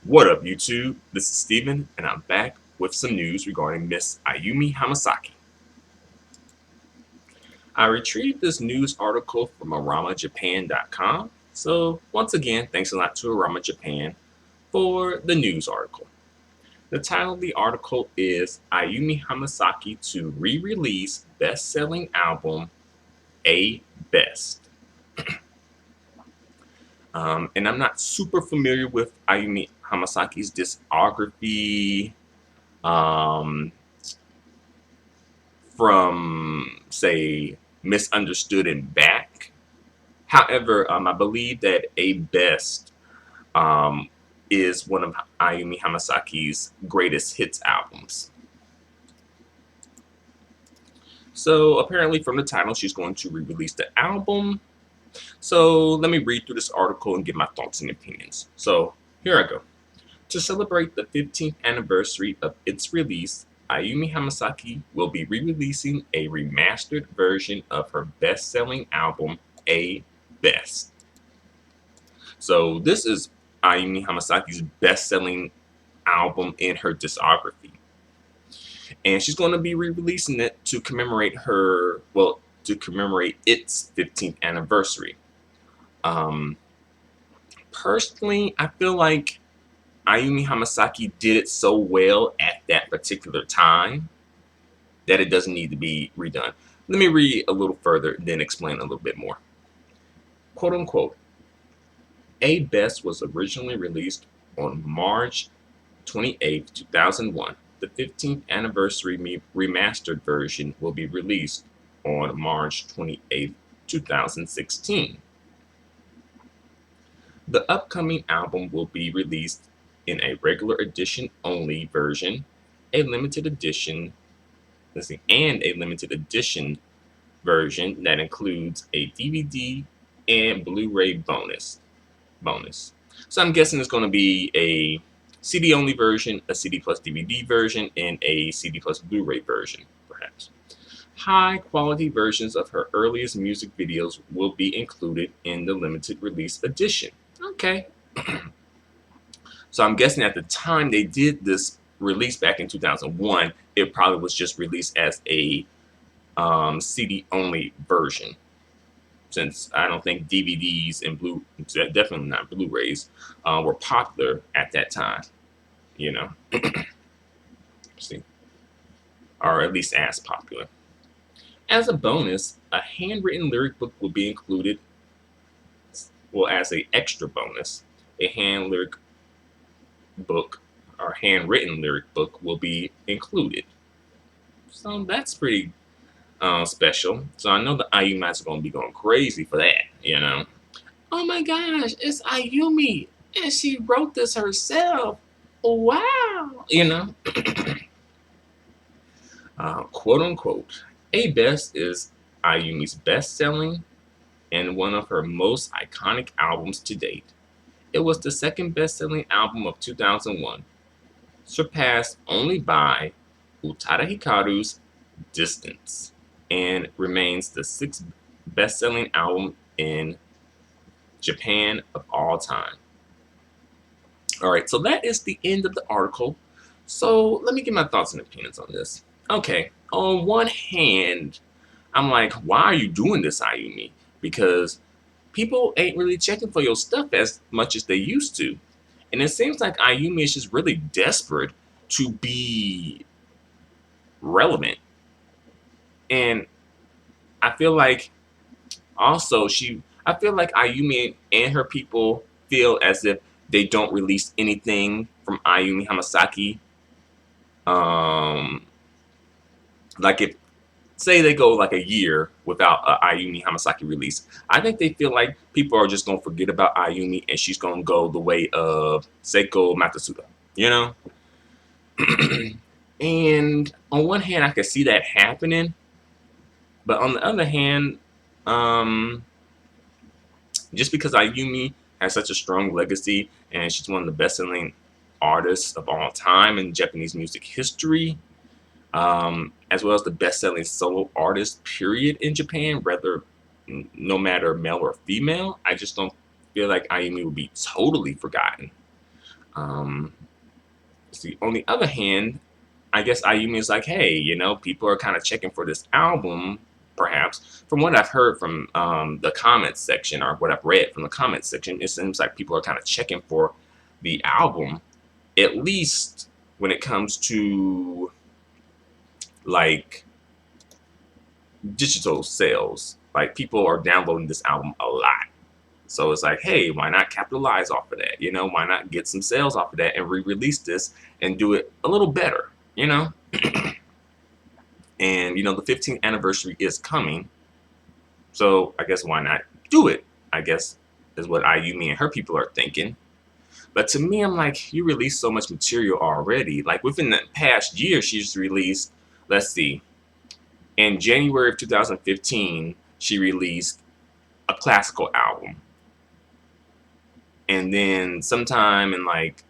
What up, YouTube? This is Steven, and I'm back with some news regarding Miss Ayumi Hamasaki. I retrieved this news article from aramajapan.com. So, once again, thanks a lot to Arama Japan for the news article. The title of the article is Ayumi Hamasaki to re release best selling album A Best. And I'm not super familiar with Ayumi Hamasaki's discography. Um, from, say, Misunderstood and Back. However, I believe that A Best um, is one of Ayumi Hamasaki's greatest hits albums. So apparently from the title, she's going to re-release the album. So let me read through this article and give my thoughts and opinions. So here I go. To celebrate the 15th anniversary of its release, Ayumi Hamasaki will be re-releasing a remastered version of her best-selling album, A Best. So this is Ayumi Hamasaki's best-selling album in her discography. And she's going to be re-releasing it to commemorate its 15th anniversary. Personally, I feel like Ayumi Hamasaki did it so well at that particular time that it doesn't need to be redone. Let me read a little further, then explain a little bit more. Quote unquote, A Best was originally released on March 28, 2001. The 15th anniversary remastered version will be released on March 28, 2016. The upcoming album will be released in a regular edition only version, a limited edition, and a limited edition version that includes a DVD and Blu-ray bonus. So I'm guessing it's going to be a CD only version, a CD plus DVD version, and a CD plus Blu-ray version, perhaps. High quality versions of her earliest music videos will be included in the limited release edition. Okay. So I'm guessing at the time they did this release back in 2001, it probably was just released as a CD only version, since I don't think DVDs and definitely not Blu-rays, were popular at that time. You know, see, or at least as popular. As a bonus, a handwritten lyric book will be included. Well, as a extra bonus, a handwritten lyric book will be included. So that's pretty special. So I know the Ayumis are going to be going crazy for that, you know. Oh my gosh, it's Ayumi, and she wrote this herself. Wow, you know. Quote unquote, A Best is Ayumi's best-selling and one of her most iconic albums to date. It was the second best-selling album of 2001, surpassed only by Utada Hikaru's Distance, and remains the sixth best-selling album in Japan of all time. Alright, so that is the end of the article. So let me give my thoughts and opinions on this. Okay, on one hand, I'm like, why are you doing this, Ayumi? Because people ain't really checking for your stuff as much as they used to. And it seems like Ayumi is just really desperate to be relevant. And I feel like I feel like Ayumi and her people feel as if they don't release anything from Ayumi Hamasaki. Like if say they go like a year without a Ayumi Hamasaki release, I think they feel like people are just gonna forget about Ayumi and she's gonna go the way of Seiko Matsuda, you know? And on one hand, I could see that happening, but on the other hand, just because Ayumi has such a strong legacy and she's one of the best-selling artists of all time in Japanese music history, as well as the best-selling solo artist period in Japan, no matter male or female, I just don't feel like Ayumi would be totally forgotten. Um, see, on the other hand, I guess Ayumi is like, hey, people are kind of checking for this album, perhaps. From what I've heard from the comments section, or what I've read from the comments section, it seems like people are kind of checking for the album, at least when it comes to like digital sales. Like people are downloading this album a lot. So it's like, hey, why not capitalize off of that? Why not get some sales off of that and re-release this and do it a little better, And the 15th anniversary is coming. So I guess why not do it? I guess is what Ayumi and her people are thinking. But to me, I'm like, you released so much material already. Like within the past year, she's released, let's see, in January of 2015, she released a classical album. And then sometime in like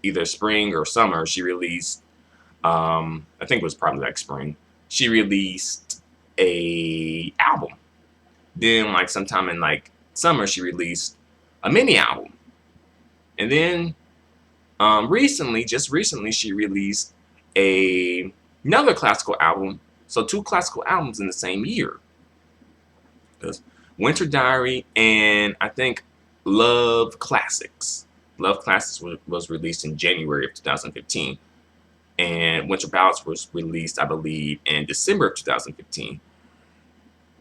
either spring or summer, she released, I think it was probably like spring, she released a album. Then like sometime in like summer, she released a mini album. And then just recently, she released another classical album. So 2 classical albums in the same year. Because Winter Diary and I think Love Classics. Love Classics was released in January of 2015. And Winter Ballads was released, I believe, in December of 2015.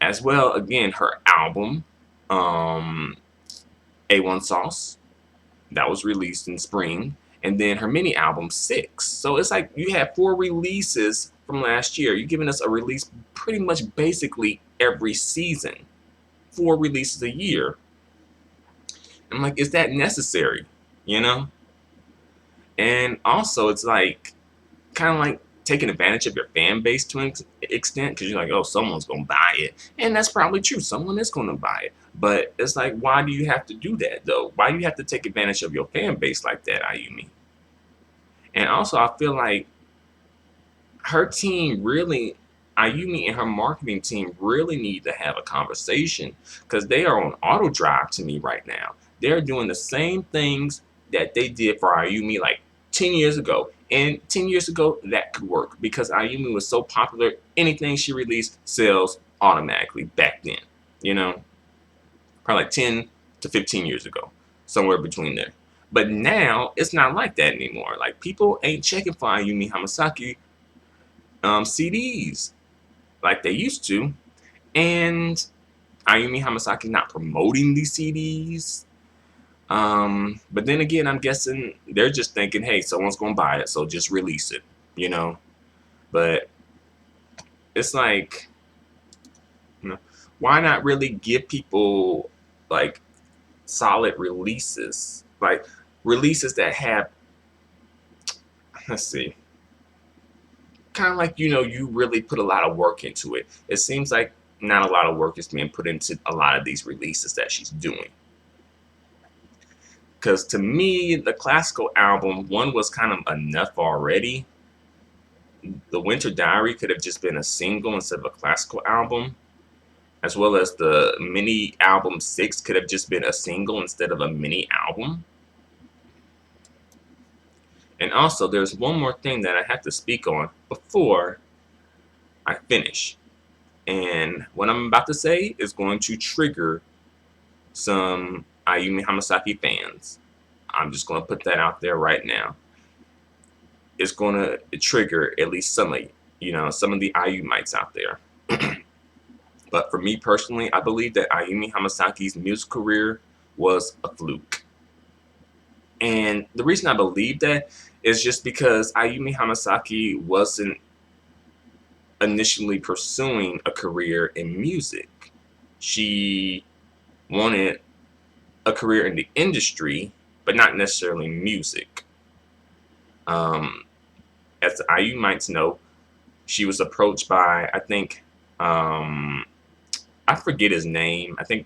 As well, again, her album, A1 Sauce, that was released in spring. And then her mini album, 6. So it's like you had 4 releases from last year. You're giving us a release pretty much basically every season. 4 releases a year. I'm like, is that necessary? And also, it's like, kind of like taking advantage of your fan base to an extent, because you're like, oh, someone's going to buy it. And that's probably true. Someone is going to buy it. But it's like, why do you have to do that, though? Why do you have to take advantage of your fan base like that, Ayumi? And also, I feel like her team really, Ayumi and her marketing team really need to have a conversation, because they are on auto drive to me right now. They're doing the same things that they did for Ayumi like 10 years ago. And 10 years ago, that could work because Ayumi was so popular, anything she released sells automatically back then, probably like 10 to 15 years ago, somewhere between there. But now, it's not like that anymore. Like, people ain't checking for Ayumi Hamasaki CDs like they used to. And Ayumi Hamasaki not promoting these CDs. But then again, I'm guessing they're just thinking, hey, someone's going to buy it, so just release it, But it's like, why not really give people, like, solid releases? Like, releases that have, let's see, kind of like, you really put a lot of work into it. It seems like not a lot of work is being put into a lot of these releases that she's doing. Because to me, the classical album, one was kind of enough already. The Winter Diary could have just been a single instead of a classical album. As well as the mini album 6 could have just been a single instead of a mini album. And also, there's one more thing that I have to speak on before I finish. And what I'm about to say is going to trigger some Ayumi Hamasaki fans. I'm just going to put that out there right now. It's going to trigger at least some of, some of the Ayumites out there. But for me personally, I believe that Ayumi Hamasaki's music career was a fluke. And the reason I believe that is just because Ayumi Hamasaki wasn't initially pursuing a career in music. She wanted a career in the industry, but not necessarily music. As the Ayumites know, she was approached by, I think, I forget his name. I think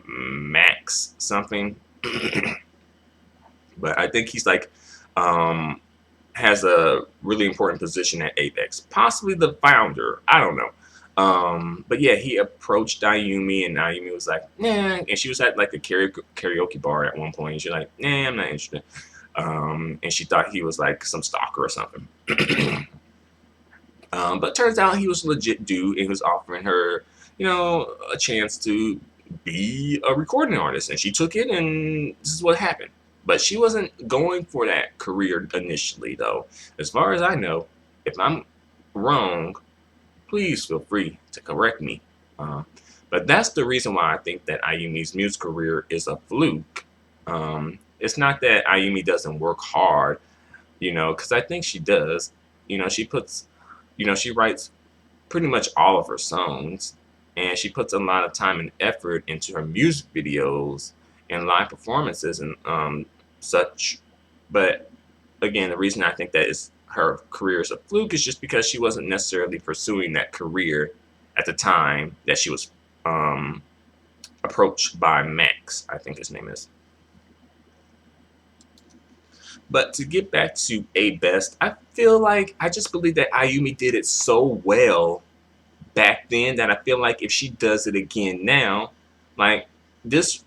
Max something. But I think he's like, has a really important position at Avex. Possibly the founder. I don't know. But yeah, he approached Ayumi, and Ayumi was like, nah. And she was at like a karaoke bar at one point. And she's like, nah, I'm not interested. And she thought he was like some stalker or something. But turns out he was a legit dude and was offering her, a chance to be a recording artist. And she took it, and this is what happened. But she wasn't going for that career initially, though. As far as I know, if I'm wrong, please feel free to correct me. Uh, but that's the reason why I think that Ayumi's music career is a fluke. It's not that Ayumi doesn't work hard, because I think she does. She puts, she writes pretty much all of her songs, and she puts a lot of time and effort into her music videos and live performances and such. But again, the reason I think that is her career is a fluke is just because she wasn't necessarily pursuing that career at the time that she was approached by Max, I think his name is. But to get back to A Best, I feel like I just believe that Ayumi did it so well back then that I feel like if she does it again now, like this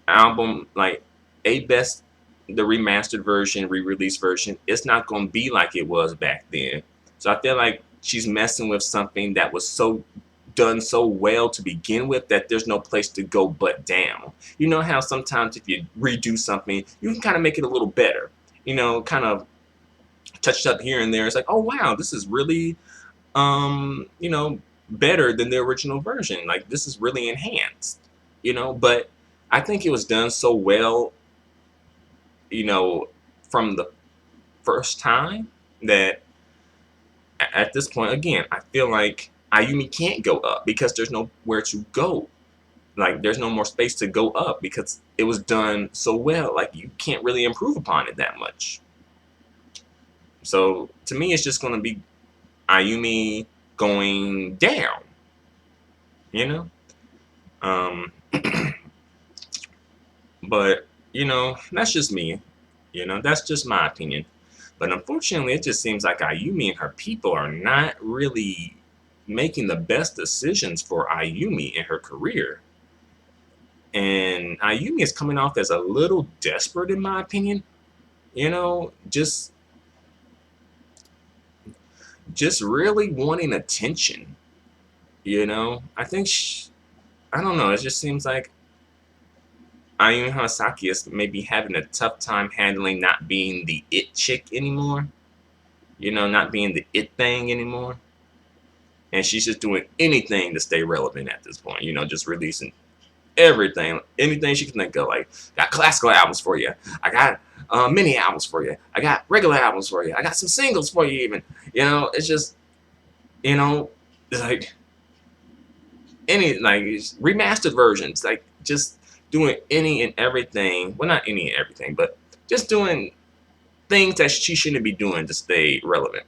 album, like A Best, the remastered version, re-release version, it's not going to be like it was back then. So I feel like she's messing with something that was so done so well to begin with that there's no place to go but down. You know how sometimes if you redo something, you can kind of make it a little better. Kind of touch it up here and there. It's like, oh wow, this is really better than the original version. Like this is really enhanced. But I think it was done so well, from the first time that at this point, again, I feel like Ayumi can't go up because there's nowhere to go. Like there's no more space to go up because it was done so well. Like you can't really improve upon it that much. So to me, it's just going to be Ayumi going down. You know. Um, but that's just me. That's just my opinion. But unfortunately, it just seems like Ayumi and her people are not really making the best decisions for Ayumi in her career. And Ayumi is coming off as a little desperate, in my opinion. Just really wanting attention. I think I don't know. It just seems like Ayumi Hamasaki is maybe having a tough time handling not being the it chick anymore. Not being the it thing anymore. And she's just doing anything to stay relevant at this point. Just releasing everything, anything she can think of. Like, got classical albums for you. I got mini albums for you. I got regular albums for you. I got some singles for you even. It's just, it's like any like remastered versions. Like just doing any and everything. Well, not any and everything, but just doing things that she shouldn't be doing to stay relevant.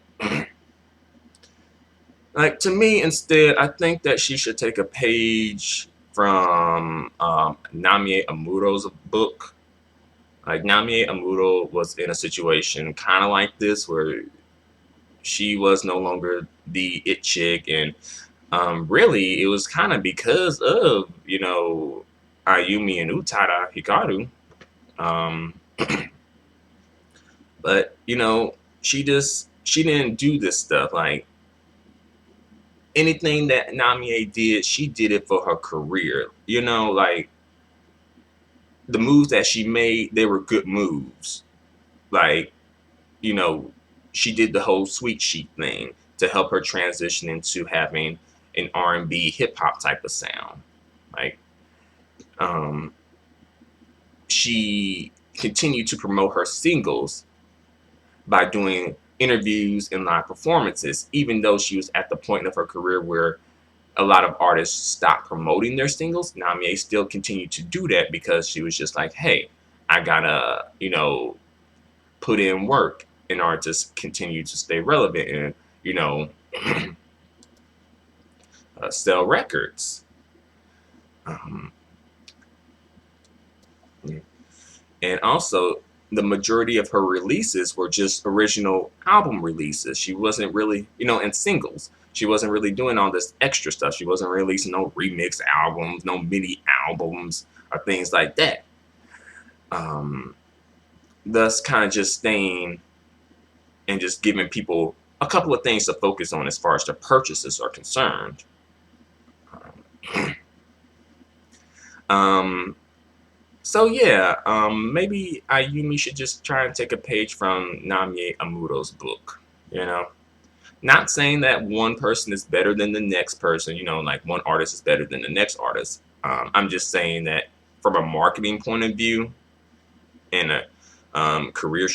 Like to me, instead, I think that she should take a page from Namie Amuro's book. Like Namie Amuro was in a situation kind of like this where she was no longer the it chick, and really it was kind of because of Ayumi and Utada Hikaru. Um, but she didn't do this stuff like anything that Namie did. She did it for her career. Like the moves that she made, they were good moves. Like, she did the whole Sweet Sheet thing to help her transition into having an R&B hip hop type of sound. Like, she continued to promote her singles by doing interviews and live performances, even though she was at the point of her career where a lot of artists stopped promoting their singles. Namie still continued to do that because she was just like, hey, I gotta, put in work in order to continue to stay relevant and, sell records. And also, the majority of her releases were just original album releases. She wasn't really, and singles. She wasn't really doing all this extra stuff. She wasn't releasing no remix albums, no mini albums, or things like that. thus kind of just staying and just giving people a couple of things to focus on as far as the purchases are concerned. Um, so yeah, maybe Ayumi should just try and take a page from Namie Amuro's book. You know, not saying that one person is better than the next person. You know, like one artist is better than the next artist. I'm just saying that from a marketing point of view and a career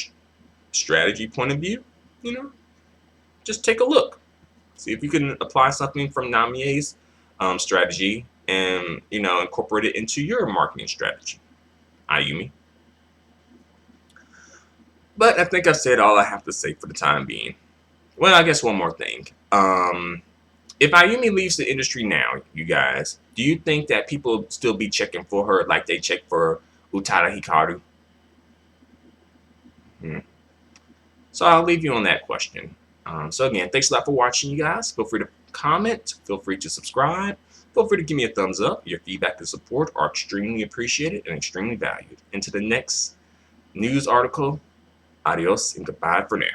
strategy point of view, you know, just take a look. See if you can apply something from Namie's strategy and, you know, incorporate it into your marketing strategy, Ayumi. But I think I've said all I have to say for the time being. Well, I guess one more thing. If Ayumi leaves the industry now, you guys, do you think that people still be checking for her like they check for Utada Hikaru? Hmm. So I'll leave you on that question. So again, thanks a lot for watching, you guys. Feel free to comment. Feel free to subscribe. Feel free to give me a thumbs up. Your feedback and support are extremely appreciated and extremely valued. Into the next news article, adios and goodbye for now.